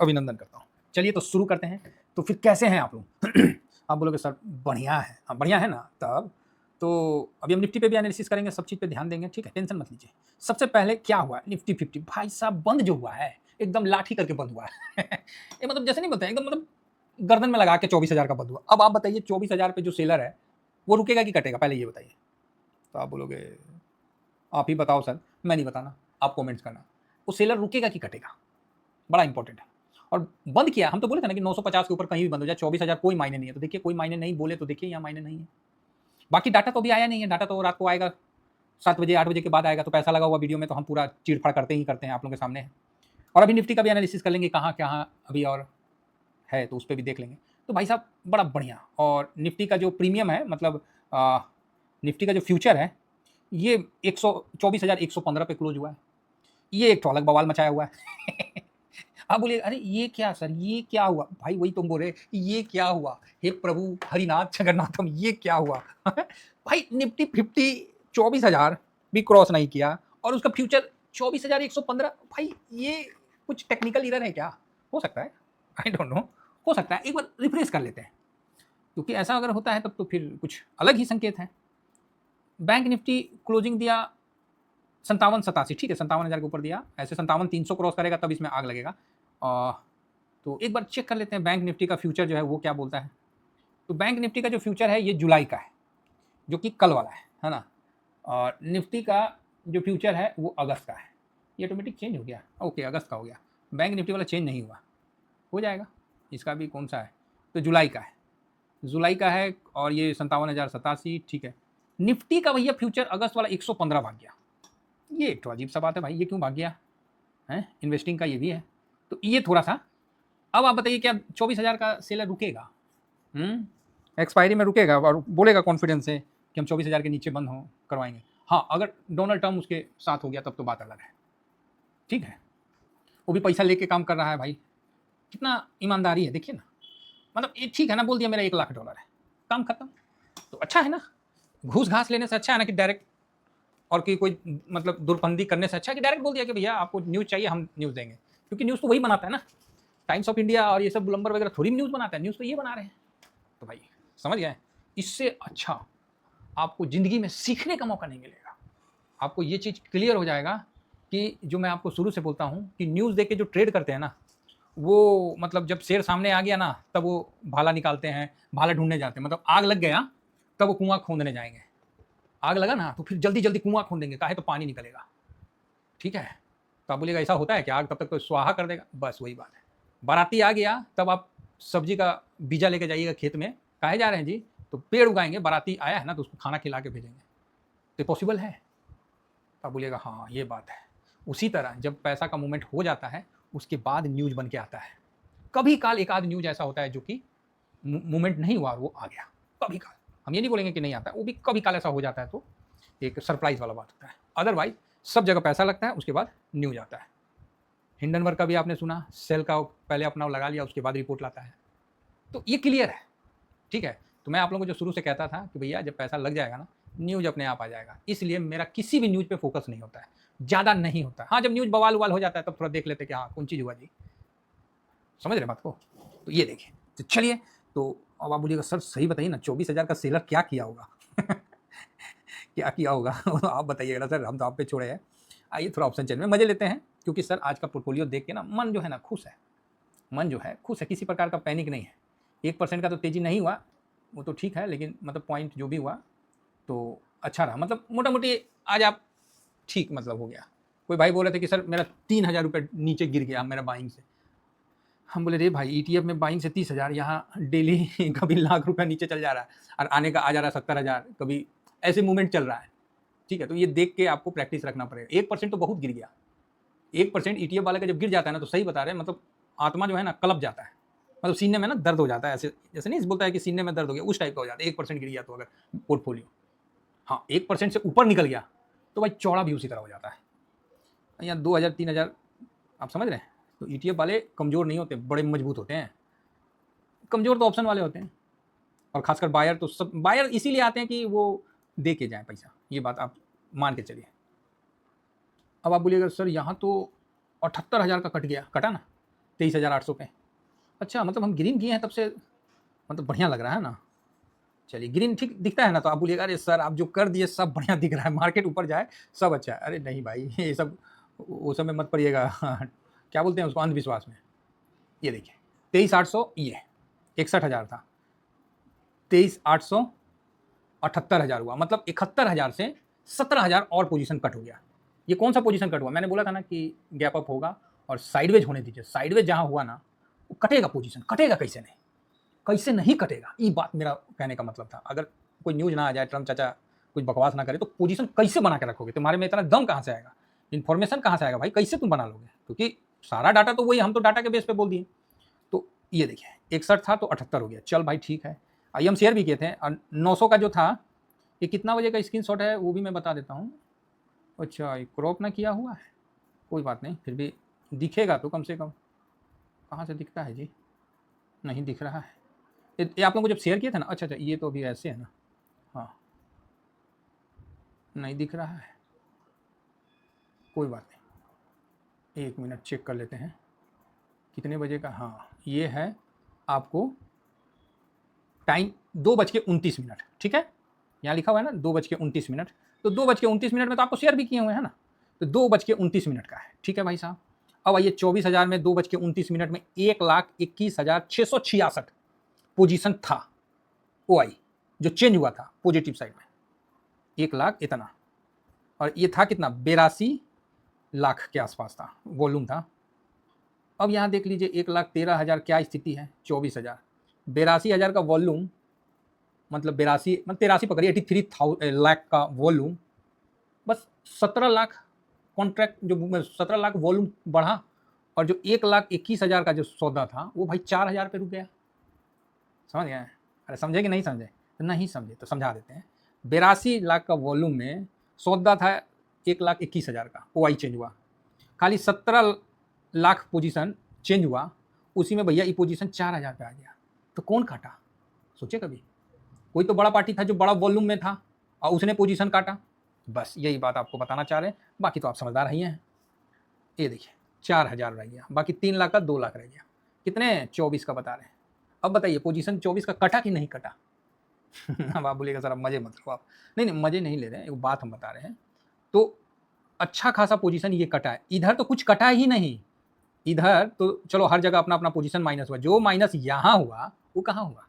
अभिनंदन करता हूँ। चलिए तो शुरू करते हैं। तो फिर कैसे हैं आप लोग? आप बोलोगे सर बढ़िया है। हाँ बढ़िया है ना, तब तो अभी हम निफ्टी पे भी एनालिसिस करेंगे, सब चीज़ पे ध्यान देंगे, ठीक है, टेंशन मत लीजिए। सबसे पहले क्या हुआ निफ्टी 50 भाई साहब बंद जो हुआ है एकदम लाठी करके बंद हुआ है। ये मतलब जैसे नहीं बोलते एकदम मतलब गर्दन में लगा के 24,000 का बंद हुआ। अब आप बताइए 24,000 पे जो सेलर है वो रुकेगा कि कटेगा, पहले ये बताइए। तो आप बोलोगे आप ही बताओ सर, मैं नहीं बताना, आप कमेंट्स करना। वो सेलर रुकेगा कि कटेगा, बड़ा इंपॉर्टेंट है। और बंद किया, हम तो बोले थे ना कि 950 के ऊपर कहीं भी बंद हो जाए, 24,000 कोई मायने नहीं है। तो देखिए कोई मायने नहीं बोले तो देखिए यहाँ मायने नहीं है। बाकी डाटा तो अभी आया नहीं है, डाटा तो रात को आएगा 7 बजे 8 बजे के बाद आएगा। तो पैसा लगा हुआ वीडियो में तो हम पूरा चीड़-फाड़ करते ही करते हैं आप लोगों के सामने। और अभी निफ्टी का भी एनालिसिस कर लेंगे कहाँ कहाँ अभी और है, तो उस पर भी देख लेंगे। तो भाई साहब बड़ा बढ़िया। और निफ्टी का जो प्रीमियम है मतलब निफ्टी का जो फ्यूचर है ये 124,115 पे क्लोज हुआ है। ये एक तो अलग बवाल मचाया हुआ है। आप बोलिए अरे ये क्या सर, ये क्या हुआ? भाई वही तुम बोल रहे ये क्या हुआ? हे प्रभु हरिनाथ जगन्नाथम, ये क्या हुआ? भाई निफ्टी 50 24,000 भी क्रॉस नहीं किया और उसका फ्यूचर 24,115। भाई ये कुछ टेक्निकल एरर है क्या? हो सकता है, आई डोंट नो, हो सकता है। एक बार रिफ्रेश कर लेते हैं, क्योंकि ऐसा अगर होता है तब तो फिर कुछ अलग ही संकेत है। बैंक निफ्टी क्लोजिंग दिया 5787, ठीक है 57,000 के ऊपर दिया। ऐसे 57,300 क्रॉस करेगा तब इसमें आग लगेगा। तो एक बार चेक कर लेते हैं बैंक निफ्टी का फ्यूचर जो है वो क्या बोलता है। तो बैंक निफ्टी का जो फ्यूचर है ये जुलाई का है, जो कि कल वाला है ना। और निफ्टी का जो फ्यूचर है वो अगस्त का है। ये ऑटोमेटिक चेंज हो गया, ओके अगस्त का हो गया। बैंक निफ्टी वाला चेंज नहीं हुआ, हो जाएगा। इसका भी कौन सा है, तो जुलाई का है, जुलाई का है। और ये 57,087, ठीक है। निफ्टी का भैया फ्यूचर अगस्त वाला 115 भाग गया। ये तो अजीब सा बात है भाई, ये क्यों भाग गया है? इन्वेस्टिंग का ये भी है, तो ये थोड़ा सा। अब आप बताइए क्या 24,000 का सेलर रुकेगा? एक्सपायरी में रुकेगा और बोलेगा कॉन्फिडेंस से कि हम 24,000 के नीचे बंद हो करवाएंगे। हाँ अगर डोनाल्ड ट्रम्प उसके साथ हो गया तब तो बात अलग है, ठीक है। वो भी पैसा लेके काम कर रहा है भाई, कितना ईमानदारी है देखिए ना। मतलब ये ठीक है ना, बोल दिया मेरा $1,00,000 है, काम खत्म। तो अच्छा है ना, घूस घास लेने से अच्छा है ना कि डायरेक्ट, और कि कोई मतलब दुर्फंदी करने से अच्छा है कि डायरेक्ट बोल दिया कि भैया आपको न्यूज़ चाहिए हम न्यूज़ देंगे। क्योंकि न्यूज़ तो वही बनाता है ना, टाइम्स ऑफ इंडिया और ये सब ब्लूमबर्ग वगैरह थोड़ी न्यूज़ बनाता है, न्यूज़ तो ये बना रहे हैं। तो भाई समझ गए, इससे अच्छा आपको ज़िंदगी में सीखने का मौका नहीं मिलेगा। आपको ये चीज़ क्लियर हो जाएगा कि जो मैं आपको शुरू से बोलता हूँ कि न्यूज़ देख के जो ट्रेड करते हैं ना, वो मतलब जब शेर सामने आ गया ना तब वो भाला निकालते हैं, भाला ढूंढने जाते हैं। मतलब आग लग गया तब वो कुआं खोदने जाएंगे, आग लगा ना तो फिर जल्दी जल्दी कुआं खोदेंगे, काहे तो पानी निकलेगा, ठीक है। तो आप बोलिएगा ऐसा होता है क्या, आग तब तक तो स्वाहा कर देगा? बस वही बात है। बाराती आ गया तब आप सब्जी का बीजा लेके जाइएगा खेत में, काहे जा रहे हैं जी? तो पेड़ उगाएंगे, बाराती आया है ना तो उसको खाना खिला के भेजेंगे। तो पॉसिबल है? तो आप बोलिएगा हाँ ये बात है। उसी तरह जब पैसा का मूवमेंट हो जाता है उसके बाद न्यूज बन के आता है। कभी काल एक आध न्यूज ऐसा होता है जो कि मूवमेंट नहीं हुआ और वो आ गया, कभी काल। हम ये नहीं बोलेंगे कि नहीं आता है, वो भी कभी काल ऐसा हो जाता है, तो एक सरप्राइज वाला बात होता है। अदरवाइज सब जगह पैसा लगता है उसके बाद न्यूज आता है। हिंडनबर्ग का भी आपने सुना, सेल का पहले अपना लगा लिया उसके बाद रिपोर्ट लाता है। तो ये क्लियर है, ठीक है। तो मैं आप लोगों को जो शुरू से कहता था कि भैया जब पैसा लग जाएगा ना न्यूज अपने आप आ जाएगा। इसलिए मेरा किसी भी न्यूज पे फोकस नहीं होता है, ज़्यादा नहीं होता है। हाँ जब न्यूज बवाल उवाल हो जाता है तब थोड़ा देख लेते कि हाँ कौन चीज़ हुआ जी, समझ रहे बात को। तो ये देखिए, तो चलिए। तो अब आप बोलिएगा सर सही बताइए ना 24,000 का सेलर क्या किया होगा? क्या किया होगा? आप बताइएगा ना सर, हम तो आप पे छोड़े हैं। आइए थोड़ा ऑप्शन चेंज में मजे लेते हैं, क्योंकि सर आज का पोर्टफोलियो देख के ना मन जो है ना खुश है, मन जो है खुश है, किसी प्रकार का पैनिक नहीं है। 1% का तो तेजी नहीं हुआ, वो तो ठीक है, लेकिन मतलब पॉइंट जो भी हुआ तो अच्छा रहा। मतलब मोटा मोटी आज आप ठीक मतलब हो गया। कोई भाई बोल रहे थे कि सर मेरा 3,000 रुपये नीचे गिर गया मेरा बाइंग से। हम बोले रे भाई ETF में बाइंग से 30,000, यहाँ डेली कभी ₹1,00,000 नीचे चल जा रहा है और आने का आ जा रहा है 70,000, कभी ऐसे मूवमेंट चल रहा है, ठीक है। तो ये देख के आपको प्रैक्टिस रखना पड़ेगा। 1% तो बहुत गिर गया। 1% ETF वाले का जब गिर जाता है ना तो सही बता रहे हैं, मतलब आत्मा जो है ना कलप जाता है, मतलब सीने में ना दर्द हो जाता है। ऐसे जैसे नहीं बोलता है कि सीने में दर्द हो गया, उस टाइप का हो जाता है 1% गिर गया तो अगर पोर्टफोलियो। हाँ 1% से ऊपर निकल गया तो भाई चौड़ा भी उसी तरह हो जाता है। यहाँ 2,000 3,000, आप समझ रहे हैं। तो ETF वाले कमज़ोर नहीं होते, बड़े मजबूत होते हैं। कमज़ोर तो ऑप्शन वाले होते हैं, और खासकर बायर तो सब बायर इसीलिए आते हैं कि वो दे के जाएँ पैसा, ये बात आप मान के चलिए। अब आप बोलिएगा सर यहाँ तो 78,000 का कट गया, कटा ना, 23,800 पे। अच्छा, मतलब हम ग्रीन किए हैं तब से, मतलब बढ़िया लग रहा है ना। चलिए, ग्रीन ठीक दिखता है ना, तो आप बोलिएगा अरे सर आप जो कर दिए सब बढ़िया दिख रहा है, मार्केट ऊपर जाए सब अच्छा है। अरे नहीं भाई, ये सब वो सब में मत पड़िएगा क्या बोलते हैं उसको, अंधविश्वास में। ये देखिए 23,800, ये 61,000 था, 23,800 78,000 हुआ, मतलब 71,000 से 17,000 और पोजीशन कट हो गया। ये कौन सा पोजीशन कट हुआ, मैंने बोला था ना कि गैप अप होगा और साइडवेज होने दीजिए। साइडवेज जहां हुआ ना वो कटेगा, पोजीशन कटेगा, कैसे नहीं, कैसे नहीं कटेगा, ये बात मेरा कहने का मतलब था। अगर कोई न्यूज ना आ जाए, ट्रम्प चाचा कुछ बकवास ना करे, तो पोजीशन कैसे बना के रखोगे, तुम्हारे में इतना दम कहाँ से आएगा, इन्फॉर्मेशन कहाँ से आएगा भाई, कैसे तुम बना लोगे, क्योंकि सारा डाटा तो वही, हम तो डाटा के बेस पे बोल दिए। तो ये देखिए 61 था तो 78 हो गया, चल भाई ठीक है। हम शेयर भी किए थे, और 900 का जो था, ये कितना बजे का स्क्रीनशॉट है वो भी मैं बता देता हूँ। अच्छा, ये क्रॉप ना किया हुआ है, कोई बात नहीं, फिर भी दिखेगा तो कम से कम। कहाँ से दिखता है जी, नहीं दिख रहा है। ये आप लोगों को जब शेयर किया था ना, अच्छा, ये तो अभी ऐसे है ना, हाँ नहीं दिख रहा है, कोई बात नहीं, 1 मिनट चेक कर लेते हैं कितने बजे का। हाँ ये है आपको टाइम 2:29, ठीक है, यहाँ लिखा हुआ है ना 2:29। तो 2:29 में तो आपको शेयर भी किए हुए हैं ना, तो 2:29 का है, ठीक है भाई साहब। अब आइए 24,000 में 2:29 में 1,21,666 पोजीशन था, ओ आई जो चेंज हुआ था पॉजिटिव साइड में, 1,00,000 इतना, और ये था कितना, 82,00,000 के आसपास था वॉल्यूम था। अब यहाँ देख लीजिए 1,13,000 क्या स्थिति है, 24,000, 82,000 का वॉल्यूम, मतलब 83, मतलब 83 पकड़िए, 83,00,000 का वॉल्यूम, बस 17,00,000 कॉन्ट्रैक्ट, जो 17,00,000 वॉल्यूम बढ़ा, और जो 1,21,000 का जो सौदा था वो भाई 4,000 पे रुक गया। समझ गए, अरे समझे कि नहीं समझे, तो नहीं समझे तो समझा देते हैं। 82,00,000 का वॉल्यूम में सौदा था 1,21,000 का, ओ आई चेंज हुआ, खाली 17,00,000 पोजीशन चेंज हुआ, उसी में भैया ये पोजीशन 4,000 पे आ गया। तो कौन काटा, सोचे कभी, कोई तो बड़ा पार्टी था जो बड़ा वॉल्यूम में था और उसने पोजीशन काटा, बस यही बात आपको बताना चाह रहे हैं, बाकी तो आप समझदार ही हैं। ये देखिए 4,000 रह गया, बाकी 3,00,000 का 2,00,000 रह गया, कितने 24 का बता रहे हैं। अब बताइए पोजीशन 24 का कटा कि नहीं कटा अब आप बोलिएगा सर अब मजे मत लो आप, नहीं नहीं मजे नहीं ले रहे हैं, एक बात हम बता रहे हैं। तो अच्छा खासा पोजीशन ये कटा है, इधर तो कुछ कटा ही नहीं, इधर तो चलो हर जगह अपना अपना पोजीशन माइनस हुआ, जो माइनस यहाँ हुआ वो कहाँ हुआ,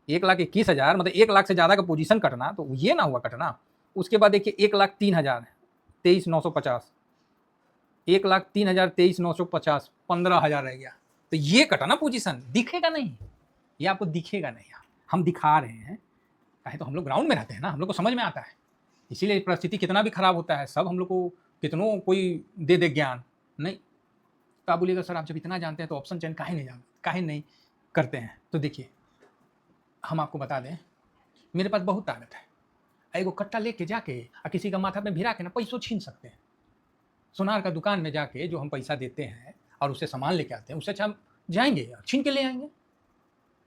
1,21,000, मतलब 1,00,000 से ज़्यादा का पोजीशन कटना, तो ये ना हुआ कटना। उसके बाद देखिए 1,03,000 23,950, 1,03,000 23,950, 15,000 रह गया, तो ये कटा ना पोजीशन, दिखेगा नहीं, ये आपको दिखेगा नहीं, हम दिखा रहे हैं, काहे तो हम लोग ग्राउंड में रहते हैं ना, हम लोग को समझ में आता है, इसीलिए परिस्थिति कितना भी खराब होता है, सब हम लोग को कितनों कोई दे दे ज्ञान नहीं। तो आप बोलिएगा सर आप जब इतना जानते हैं तो ऑप्शन चेन काहे नहीं जानते, काहे नहीं करते हैं। तो देखिए हम आपको बता दें, मेरे पास बहुत ताकत है, एगो कट्टा लेके जाके और किसी का माथा में भिरा के ना पैसों छीन सकते हैं। सुनार का दुकान में जाके जो हम पैसा देते हैं और उससे सामान लेके आते हैं, उससे अच्छा हम जाएंगे और छीन के ले आएंगे।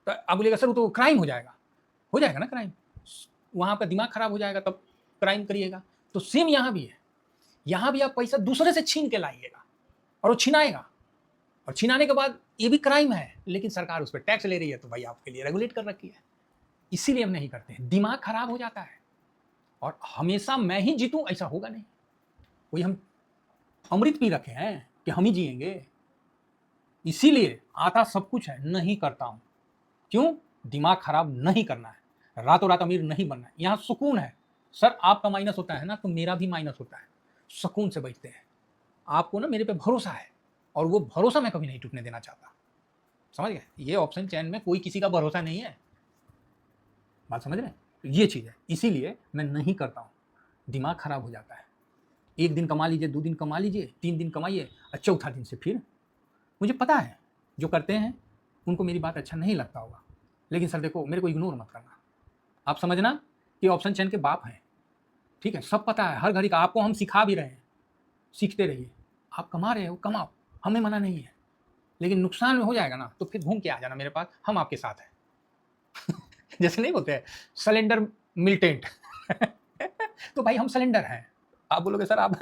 तो आप बोलिएगा सर वो तो क्राइम हो जाएगा ना क्राइम, वहाँ आपका दिमाग खराब हो जाएगा तब क्राइम करिएगा। तो सेम यहाँ भी है, यहाँ भी आप पैसा दूसरे से छीन के लाइएगा और वो छिनाएगा, और छिनाने के बाद ये भी क्राइम है, लेकिन सरकार उस पर टैक्स ले रही है, तो भाई आपके लिए रेगुलेट कर रखी है, इसीलिए हम नहीं करते हैं, दिमाग खराब हो जाता है। और हमेशा मैं ही जीतूं ऐसा होगा नहीं, कोई हम अमृत पी रखे हैं कि हम ही जिएंगे, इसीलिए आता सब कुछ है, नहीं करता हूं, क्यों, दिमाग खराब नहीं करना है, रातों रात अमीर नहीं बनना है, यहाँ सुकून है। सर आपका माइनस होता है ना तो मेरा भी माइनस होता है, सुकून से बैठते हैं, आपको ना मेरे पे भरोसा है, और वो भरोसा मैं कभी नहीं टूटने देना चाहता, समझ गए, ये ऑप्शन चैन में कोई किसी का भरोसा नहीं है, बात समझ रहे हैं, ये चीज़ है, इसीलिए मैं नहीं करता हूँ, दिमाग खराब हो जाता है। एक दिन कमा लीजिए, 2 दिन कमा लीजिए, 3 दिन कमाइए, और चौथा दिन से फिर, मुझे पता है जो करते हैं उनको मेरी बात अच्छा नहीं लगता होगा, लेकिन सर देखो मेरे को इग्नोर मत करना, आप समझना कि ऑप्शन चैन के बाप हैं, ठीक है, सब पता है, हर घड़ी का आपको हम सिखा भी रहे हैं, सीखते रहिए, आप कमा रहे हो कमाओ, हमें मना नहीं है, लेकिन नुकसान हो जाएगा ना तो फिर घूम के आ जाना मेरे पास, हम आपके साथ हैं जैसे नहीं बोलते हैं सिलेंडर मिलिटेंट तो भाई हम सिलेंडर हैं, आप बोलोगे सर आप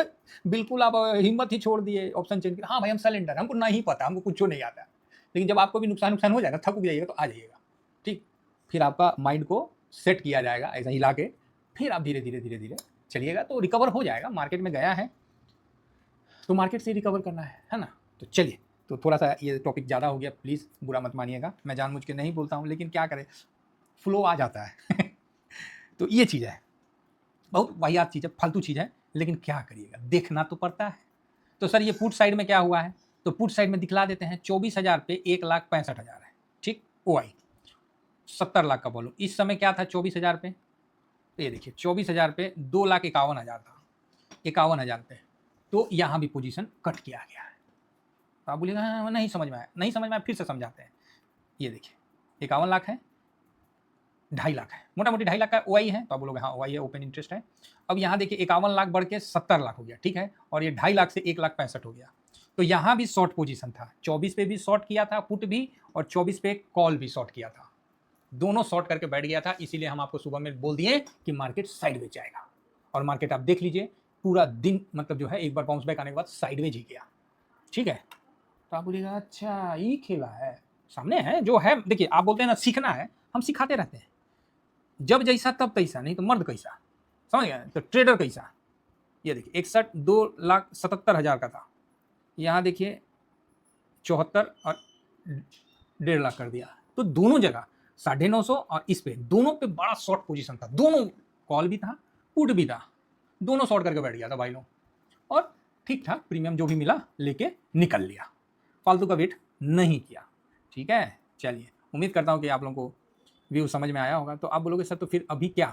बिल्कुल आप हिम्मत ही छोड़ दिए ऑप्शन चेंज, हाँ भाई हम सिलेंडर, हमको नहीं पता, हमको कुछ नहीं आता, लेकिन जब आपको भी नुकसान हो जाएगा, थक उग जाइएगा तो आ जाइएगा, ठीक। फिर आपका माइंड को सेट किया जाएगा ऐसा हिला के, फिर आप धीरे धीरे धीरे धीरे चलिएगा तो रिकवर हो जाएगा। मार्केट में गया है तो मार्केट से रिकवर करना है ना। तो चलिए, तो थोड़ा सा ये टॉपिक ज़्यादा हो गया, प्लीज़ बुरा मत मानिएगा, मैं जानबूझ के नहीं बोलता हूँ, लेकिन क्या करें, फ्लो आ जाता है तो ये चीज़ है, बहुत वाहियात चीज़ है, फालतू चीज़ है, लेकिन क्या करिएगा, देखना तो पड़ता है। तो सर ये पुट साइड में क्या हुआ है, तो पुट साइड में दिखला देते हैं 24,000 पे 1,65,000 है, ठीक। OI 70 लाख का वॉल्यूम, इस समय क्या था 24,000 पे, तो ये देखिए 24,000 पे 2,51,000 था, 51,000 पे, तो यहाँ भी पोजीशन कट किया गया है। तो आप बोलिएगा हाँ नहीं समझ में आया, नहीं समझ में आया, फिर से समझाते हैं। ये देखिए 51 लाख है, 2.5 लाख है, मोटा मोटी 2.5 लाख का OI है, तो आप बोलोगे हाँ OI है, ओपन इंटरेस्ट है। अब यहाँ देखिए 51 लाख बढ़ के 70 लाख हो गया, ठीक है, और ये 2.5 लाख से 1,65,000 हो गया, तो यहाँ भी शॉर्ट पोजीशन था, 24 पे भी शॉर्ट किया था पुट भी, और 24 पे कॉल भी शॉर्ट किया था, दोनों शॉर्ट करके बैठ गया था। इसीलिए हम आपको सुबह में बोल दिए कि मार्केट साइडवेज जाएगा, और मार्केट आप देख लीजिए पूरा दिन मतलब जो है एक बार बाउंस बैक आने के बाद साइडवेज ही गया, ठीक है। तो आप बोलिएगा अच्छा ये खेला है, सामने है जो है, देखिए आप बोलते हैं ना सीखना है, हम सिखाते रहते हैं, जब जैसा तब तैसा, नहीं तो मर्द कैसा, समझ गए, तो ट्रेडर कैसा। ये देखिए 61 2,77,000 का था, यहाँ देखिए 74 और 1.5 लाख कर दिया, तो दोनों जगह 950 और इस पे दोनों पे बड़ा शॉर्ट पोजीशन था, दोनों कॉल भी था पुट भी था, दोनों शॉर्ट करके बैठ गया था भाई लोग, और ठीक ठाक प्रीमियम जो भी मिला लेके निकल लिया, फालतू का वेट नहीं किया, ठीक है। चलिए, उम्मीद करता हूँ कि आप लोगों को व्यू समझ में आया होगा। तो आप बोलोगे सर तो फिर अभी क्या,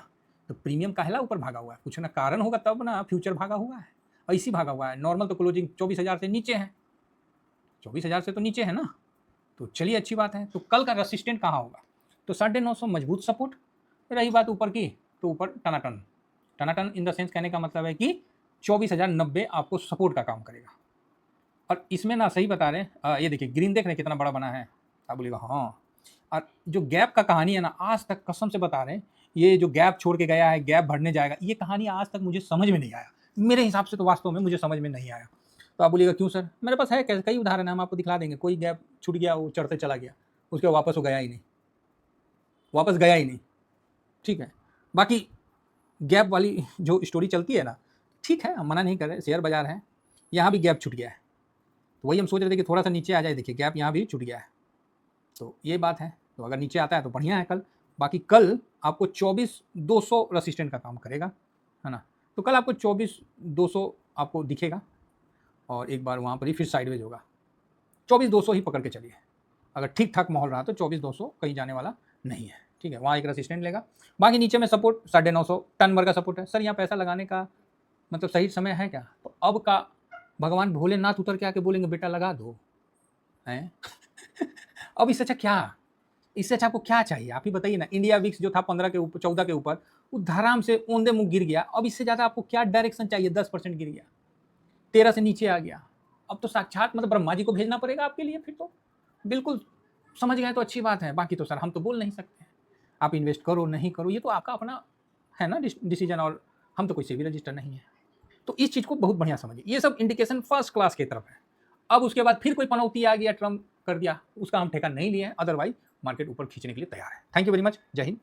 तो प्रीमियम काहेला ऊपर भागा हुआ है, कुछ ना कारण होगा तब ना फ्यूचर भागा हुआ है, ऐसी भागा हुआ है। नॉर्मल तो क्लोजिंग 24,000 से नीचे है, 24,000 से तो नीचे है ना, तो चलिए अच्छी बात है। तो कल का रेसिस्टेंट कहाँ होगा, तो 950 मजबूत सपोर्ट, रही बात ऊपर की तो ऊपर टनाटन, टनाटन इन द सेंस कहने का मतलब है कि 24,090 आपको सपोर्ट का काम करेगा। और इसमें ना सही बता रहे हैं, ये देखिए ग्रीन देख रहे हैं कितना बड़ा बना है, आप बोलिएगा हाँ। और जो गैप का कहानी है ना, आज तक कसम से बता रहे हैं, ये जो गैप छोड़ के गया है गैप भरने जाएगा, ये कहानी आज तक मुझे समझ में नहीं आया, मेरे हिसाब से तो वास्तव में मुझे समझ में नहीं आया। तो आप बोलिएगा क्यों सर, मेरे पास है कई उदाहरण है, हम आपको दिखला देंगे। कोई गैप छूट गया, वो चढ़ते चला गया, उसके वापस वो गया ही नहीं, वापस गया ही नहीं, ठीक है। बाकी गैप वाली जो स्टोरी चलती है ना, ठीक है, हम मना नहीं कर रहे, शेयर बाजार है, यहाँ भी गैप छूट गया है, तो वही हम सोच रहे थे कि थोड़ा सा नीचे आ जाए, देखिए गैप यहाँ भी छूट गया है, तो ये बात है। तो अगर नीचे आता है तो बढ़िया है कल, बाकी कल आपको 24,200 रेसिस्टेंट का काम करेगा, है ना। तो कल आपको 24,200 आपको दिखेगा, और एक बार वहाँ पर ही फिर साइडवेज होगा। 24,200 ही पकड़ के चलिए, अगर ठीक ठाक माहौल रहा तो 24,200 कहीं जाने वाला नहीं है, ठीक है। वहाँ एक रेसिस्टेंट लेगा, बाकी नीचे में सपोर्ट 950 टन भर का सपोर्ट है। सर यहाँ पैसा लगाने का मतलब सही समय है क्या, तो अब का भगवान भोलेनाथ उतर के आके बोलेंगे बेटा लगा दो, हैं अब इससे अच्छा क्या, इससे अच्छा आपको क्या चाहिए, आप ही बताइए ना। इंडिया विक्स जो था 15 के ऊपर 14 के ऊपर, वो धराम से ओंधे मुंह गिर गया, अब इससे ज़्यादा आपको क्या डायरेक्शन चाहिए, 10% गिर गया, 13 से नीचे आ गया, अब तो साक्षात मतलब ब्रह्मा जी को भेजना पड़ेगा आपके लिए, फिर तो बिल्कुल समझ गए तो अच्छी बात है। बाकी तो सर हम तो बोल नहीं सकते, आप इन्वेस्ट करो नहीं करो ये तो आपका अपना है ना डिसीजन, और हम तो कोई सेबी रजिस्टर नहीं है। तो इस चीज़ को बहुत बढ़िया समझिए, ये सब इंडिकेशन फर्स्ट क्लास की तरफ है। अब उसके बाद फिर कोई पनौती आ गया, ट्रम्प कर दिया, उसका हम ठेका नहीं लिए हैं, अदरवाइज मार्केट ऊपर खींचने के लिए तैयार है। थैंक यू वेरी मच, जय हिंद।